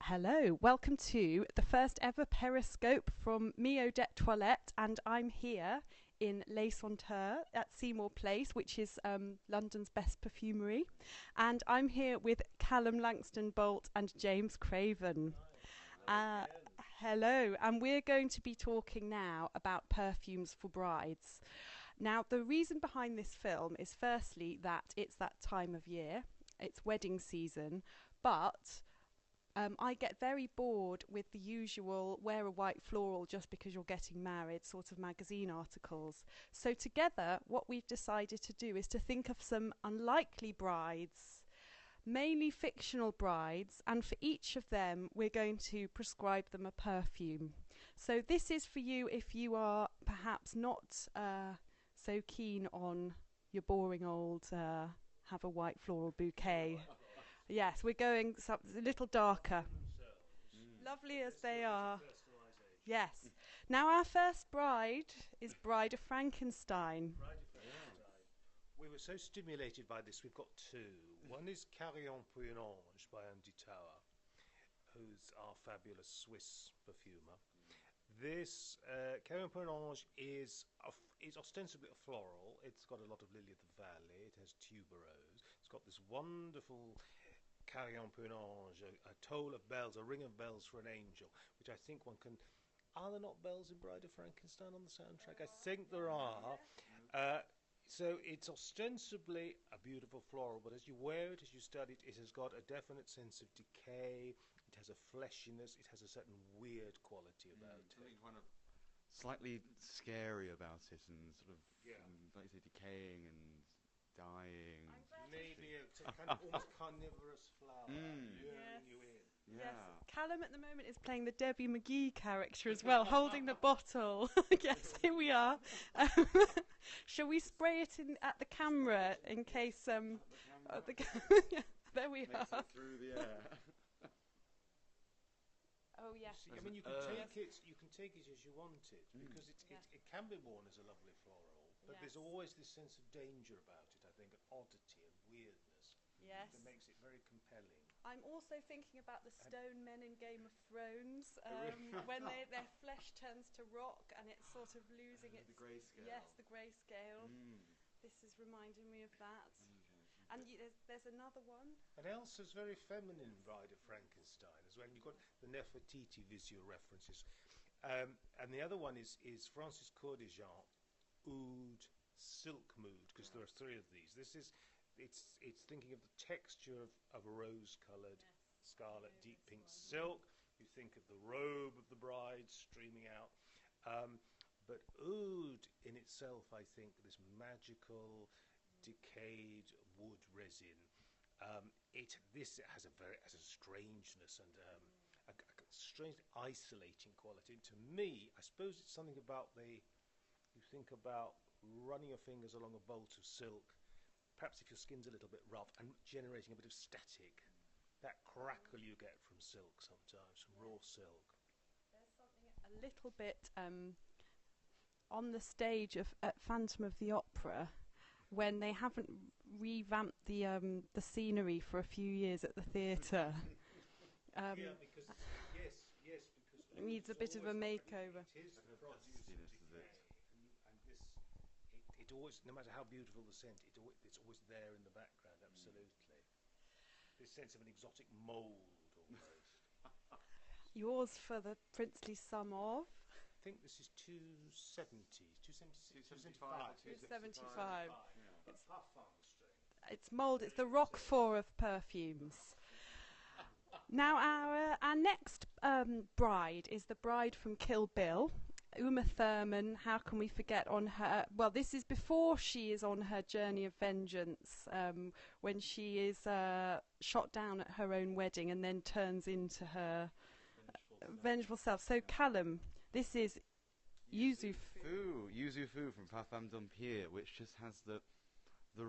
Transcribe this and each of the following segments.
Hello, welcome to the first ever Periscope from Mio de Toilette, and I'm here in Les Senteurs at Seymour Place, which is London's best perfumery, and I'm here with Callum Langston Bolt and James Craven. Uh, Hello, and we're going to be talking now about perfumes for brides. Now, the reason behind this film is firstly that it's that time of year, it's wedding season, but I get very bored with the usual wear a white floral just because you're getting married sort of magazine articles. So together, what we've decided to do is to think of some unlikely brides, mainly fictional brides, and for each of them, we're going to prescribe them a perfume. So this is for you if you are perhaps not so keen on your boring old have a white floral bouquet. Yes, we're going a little darker. Lovely as they are. Yes. Now our first bride is Bride of Frankenstein. We were so stimulated by this, we've got two. One is Carillon pour une Ange by Andy Tower, who's our fabulous Swiss perfumer. This Carillon pour une Ange is ostensibly a floral. It's got a lot of lily of the valley. It has tuberose. It's got this wonderful Carillon pour une Ange, a toll of bells, a ring of bells for an angel, which I think one can... Are there not bells in Bride of Frankenstein on the soundtrack? I think there are. So it's ostensibly a beautiful floral, but as you wear it, as you study it, it has got a definite sense of decay. It has a fleshiness. It has a certain weird quality about it. Something kind of slightly scary about it, and sort of, like you say, decaying and dying. Maybe a kind of almost carnivorous flower luring you in. Yes. Callum at the moment is playing the Debbie McGee character as well, holding the bottle. Yes, here we are. Shall we spray it in at the camera in case yeah, there we Makes are. it through the air. Oh yes. See, I mean, you can take it as you want it, because it can be worn as a lovely floral, but there's always this sense of danger about it, I think, an oddity and weirdness that makes it very compelling. I'm also thinking about the stone men in Game of Thrones, when their flesh turns to rock and it's sort of losing its... The grayscale. Yes, the grayscale. This is reminding me of that. And there's another one. And Elsa's very feminine Bride of Frankenstein as well. And you've got the Nefertiti visual references. And the other one is Francis Cordejean, Oud Silk Mood, because there are three of these. It's thinking of the texture of a rose-coloured scarlet deep pink silk. You think of the robe of the bride streaming out. But oud in itself, I think, this magical, decayed wood resin. This has a strangeness and a strange isolating quality. And to me, I suppose it's something about you think about running your fingers along a bolt of silk, perhaps if your skin's a little bit rough, and generating a bit of static. That crackle you get from silk sometimes, from raw silk. There's something a little bit on the stage at Phantom of the Opera, when they haven't revamped the scenery for a few years at the theatre. Because it needs a bit of a makeover. It is the produce of decay, and this, it always, no matter how beautiful the scent, it's always there in the background. Absolutely, this sense of an exotic mould almost. Yours for the princely sum of? I think this is 270, 275. 275. It's parfum string. It's mould. It's the Roquefort of perfumes. Now our next bride is the bride from Kill Bill, Uma Thurman. How can we forget on her? Well, this is before she is on her journey of vengeance, when she is shot down at her own wedding and then turns into her vengeful self. So Callum, this is Yuzu Fu from Parfum d'Empire, which just has the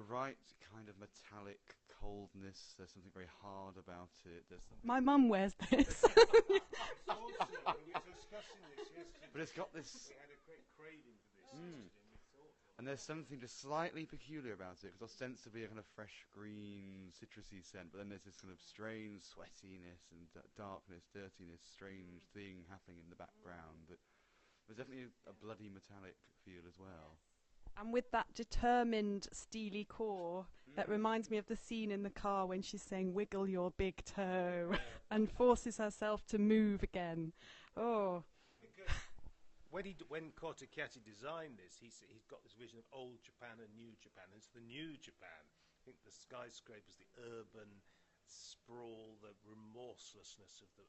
right kind of metallic coldness. There's something very hard about it. My mum wears this. We were discussing this yesterday. But it's got this... We had a great craving for this yesterday, and we thought... And there's something just slightly peculiar about it, because ostensibly a kind of fresh green, citrusy scent, but then there's this kind of strange sweatiness and darkness, dirtiness, strange thing happening in the background. But there's definitely a bloody metallic feel as well. And with that determined, steely core, that reminds me of the scene in the car when she's saying, "Wiggle your big toe," and forces herself to move again. Oh. When Kotakati designed this, he's got this vision of old Japan and new Japan. And it's the new Japan. I think the skyscrapers, the urban sprawl, the remorselessness of the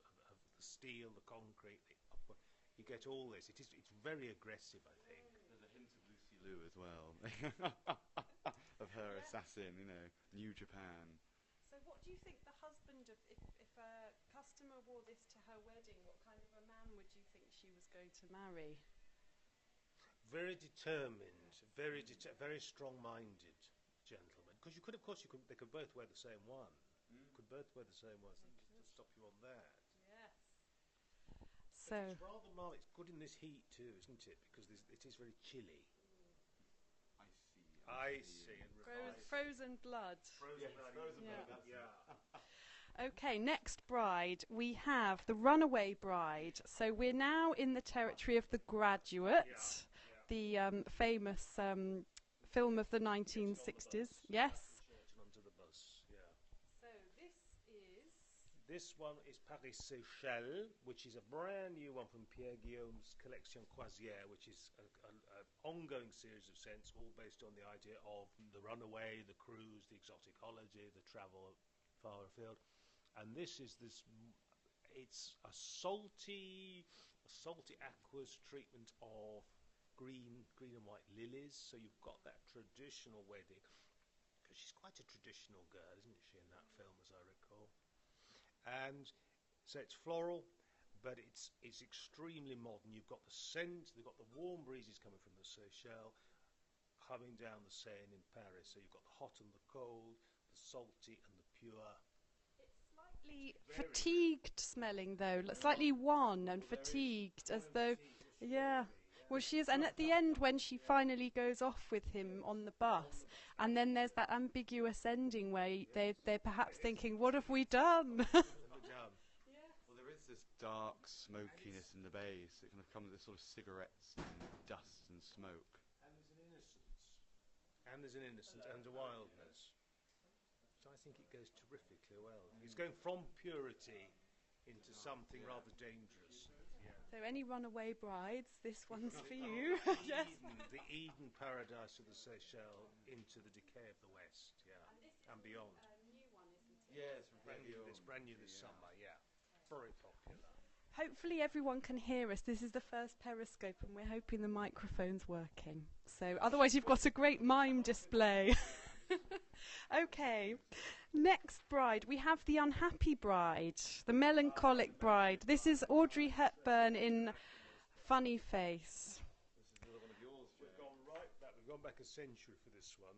steel, the concrete. You get all this. It's very aggressive, I think. There's a hint of Lucy Liu as well, of her assassin. New Japan. So what do you think the husband of, if a customer wore this to her wedding, what kind of a man would you think she was going to marry? Very determined, very strong-minded gentleman. Because they could both wear the same one. Could both wear the same one. To stop you on that. Yes. So it's rather mild. It's good in this heat too, isn't it? Because it is very chilly. Icy and frozen blood. Frozen blood. Yeah. Okay, next bride, we have the Runaway Bride. So we're now in the territory of The Graduate, the famous film of the 1960s. Yes. So this one is Paris Seychelles, which is a brand new one from Pierre Guillaume's Collection Croisière, which is an ongoing series of scents, all based on the idea of the runaway, the cruise, the exotic holiday, the travel far afield. And it's a salty aqueous treatment of green and white lilies. So you've got that traditional wedding, because she's quite a traditional girl, isn't she, in that film, as I recall. And so it's floral, but it's extremely modern. You've got the scent, you've got the warm breezes coming from the Seychelles, coming down the Seine in Paris. So you've got the hot and the cold, the salty and the pure. it's slightly fatigued smelling, though, slightly wan and fatigued, as though, yeah. Well, she is, and at the end, when she finally goes off with him on the bus, and then there's that ambiguous ending where they're perhaps thinking, "What have we done?" Well, there is this dark smokiness in the base. It kind of comes with this sort of cigarettes and dust and smoke. And there's an innocence and a wildness. So I think it goes terrifically well. It's going from purity into something rather dangerous. So any runaway brides, this one's for you. Yes. The Eden paradise of the Seychelles into the decay of the West, and beyond. New one, isn't it? Yeah, it's brand new this summer, very popular. Hopefully everyone can hear us. This is the first Periscope, and we're hoping the microphone's working. So otherwise you've got a great mime display. Okay, next bride, we have the unhappy bride, the melancholic bride. This is Audrey Hepburn in Funny Face. This is another one of yours, Joe. We've gone back a century for this one.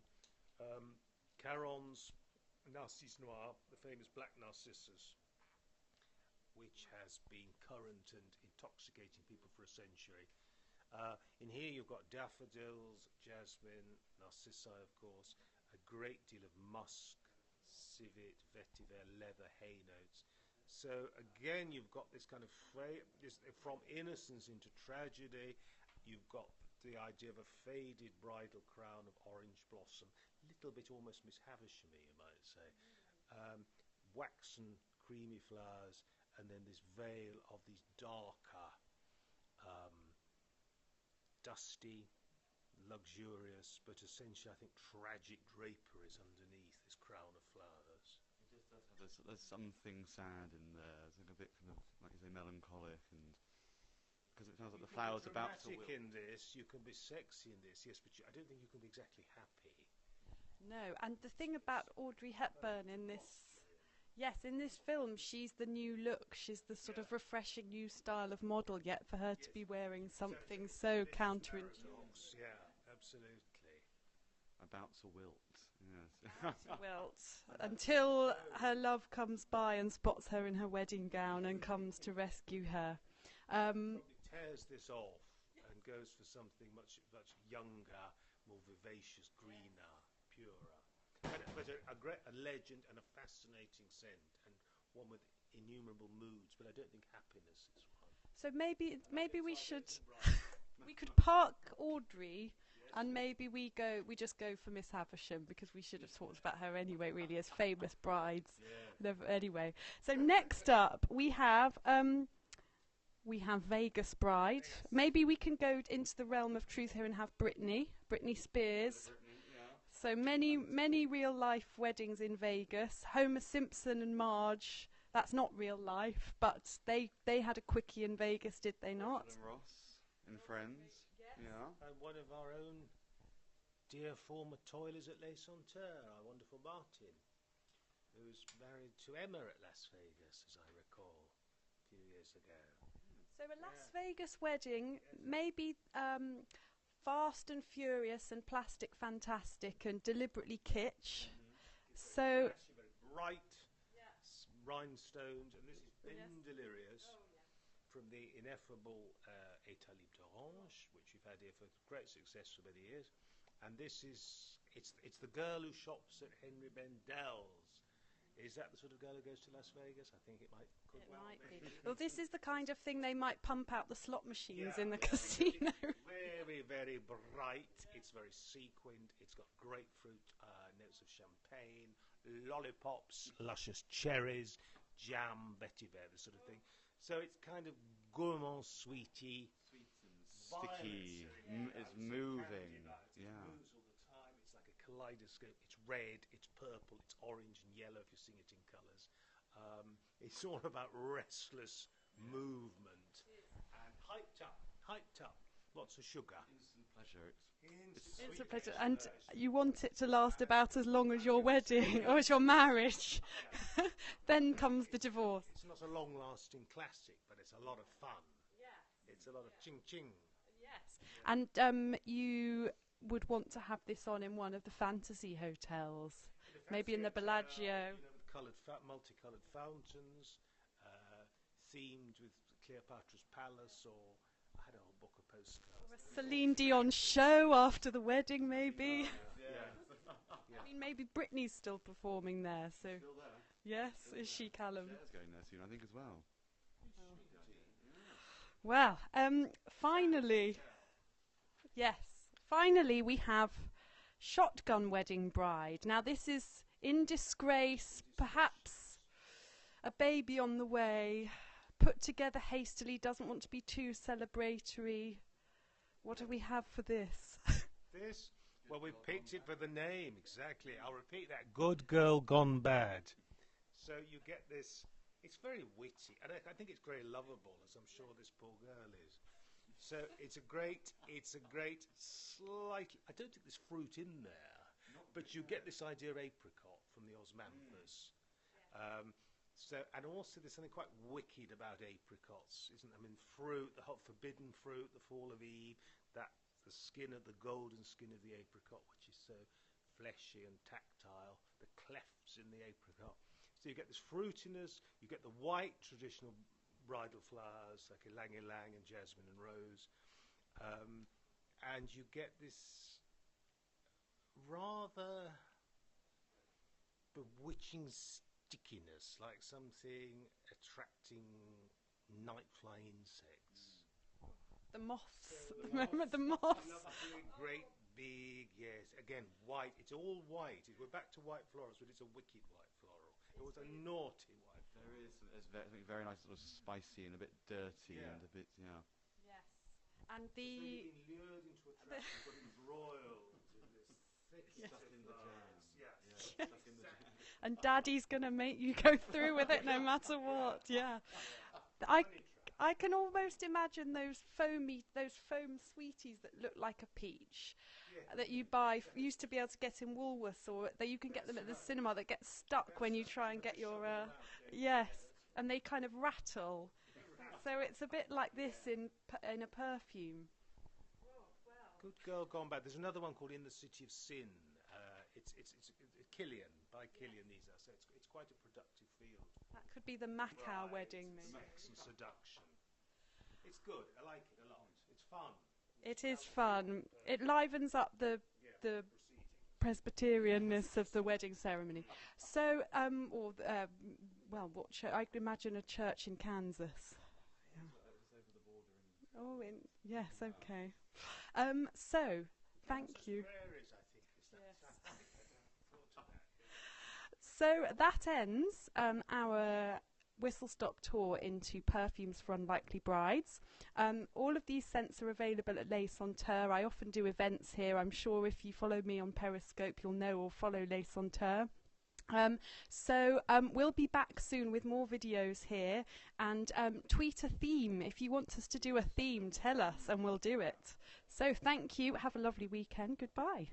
Caron's Narcisse Noir, the famous Black Narcissus, which has been current and intoxicating people for a century. In here you've got daffodils, jasmine, narcissi, of course, a great deal of musk, civet, vetiver, leather, hay notes. So again, you've got this kind of from innocence into tragedy. You've got the idea of a faded bridal crown of orange blossom, a little bit almost Miss Havishamy, you might say. Waxen, creamy flowers, and then this veil of these darker, dusty, luxurious, but essentially I think tragic draperies underneath this crown of flowers. It just does have there's something sad in there. It's like a bit kind of, like you say, melancholic, and because it sounds like the flowers are about to wilt. In this, you can be sexy in this, yes, but I don't think you can be exactly happy. No, and the thing about Audrey Hepburn in this, in this film, she's the new look. She's the sort of refreshing new style of model, yet for her to be wearing something so counterintuitive. Yeah, absolutely. About to wilt, yes. Wilt, until her love comes by and spots her in her wedding gown and comes to rescue her. Probably tears this off and goes for something much younger, more vivacious, greener, purer. But a legend and a fascinating scent, and one with innumerable moods. But I don't think happiness is one. So maybe we should we could park Audrey, and maybe we just go for Miss Havisham, because we should have talked about her anyway, really, as famous brides. Anyway, so next up we have Vegas Bride. Maybe we can go into the realm of truth here and have Britney Spears. So many real life weddings in Vegas. Homer Simpson and Marge. That's not real life, but they had a quickie in Vegas, did they not? And Ross and Friends. Yes. Yeah. And one of our own dear former toilers at Les Senteurs, our wonderful Martin, who was married to Emma at Las Vegas, as I recall, a few years ago. So a Las Vegas wedding, maybe fast and furious and plastic fantastic and deliberately kitsch. So Actually very bright, rhinestones, and this is Ben Delirious from the ineffable État Libre d'Orange, which we've had here for great success for many years. And this is, it's the girl who shops at Henry Bendel's. Is that the sort of girl who goes to Las Vegas? I think it might. Might be. Well, this is the kind of thing they might pump out the slot machines in the casino. Very, very bright. It's very sequined. It's got grapefruit, notes of champagne, lollipops, luscious cherries, jam, vetiver, this sort of thing. So it's kind of gourmand, sweety, Sweet and sticky. It's moving. It moves all the time. It's like a kaleidoscope. It's red, it's purple, it's orange and yellow if you're seeing it in colours. It's all about restless movement and hyped up. Lots of sugar. Instant pleasure. It's a pleasure, and you want it to last about as long as your wedding or as your marriage. Then comes the divorce. It's not a long-lasting classic, but it's a lot of fun. It's a lot of ching-ching. Yes, and you would want to have this on in one of the fantasy hotels, maybe in the Bellagio. Multicoloured fountains, themed with Cleopatra's Palace, or I had a whole book of postcards. Or a Celine Dion show after the wedding, maybe. I mean, maybe Britney's still performing there, so. Still there. Yes, is she, Callum? Cher's going there soon, I think, as well. Well, finally we have Shotgun Wedding Bride. Now this is in disgrace, perhaps a baby on the way, put together hastily, doesn't want to be too celebratory. What do we have for this? This? Well, we picked it for the name, exactly. I'll repeat that. Good Girl Gone Bad. So you get this, it's very witty, and I think it's very lovable, as I'm sure this poor girl is. So it's a great slightly, I don't think there's fruit in there, but you get this idea of apricot from the osmanthus. And also there's something quite wicked about apricots, isn't there? I mean, fruit, the hot forbidden fruit, the fall of Eve, that the skin of the golden skin of the apricot, which is so fleshy and tactile, the clefts in the apricot. So you get this fruitiness, you get the white traditional bridal flowers like ylang-ylang and jasmine and rose, and you get this rather bewitching stickiness, like something attracting night-fly insects. The moths. Remember the moths? Great big, yes, again, white. It's all white. We're back to white florals, but it's a wicked white floral. It was a naughty white. There's something very nice, sort of spicy and a bit dirty and a bit, Yes. And the... It's been lured into a trap and got embroiled in this thick stuff in the jam. Yes. Stuck in the jam. And Daddy's going to make you go through with it no matter what. Yeah. I can almost imagine those foam sweeties that look like a peach that you used to be able to get in Woolworths, or that you can get them at the cinema, that get stuck when you try and get your yes, and they kind of rattle. So it's a bit like this in a perfume. Good Girl Gone Bad. There's another one called In the City of Sin. It's Killian, by Killian these are. So it's quite a productive field. That could be the Macau wedding, maybe. Sex and seduction. It's good. I like it a lot. It's fun. It is fun. It livens up the the Presbyterianness of the wedding ceremony. So, well, what I could imagine a church in Kansas. Yeah. Oh, yes, okay. So, thank you. So that ends our whistle-stop tour into perfumes for unlikely brides. All of these scents are available at Les Senteurs. I often do events here. I'm sure if you follow me on Periscope, you'll know or follow Les Senteurs. We'll be back soon with more videos here, and tweet a theme. If you want us to do a theme, tell us and we'll do it. So thank you. Have a lovely weekend. Goodbye.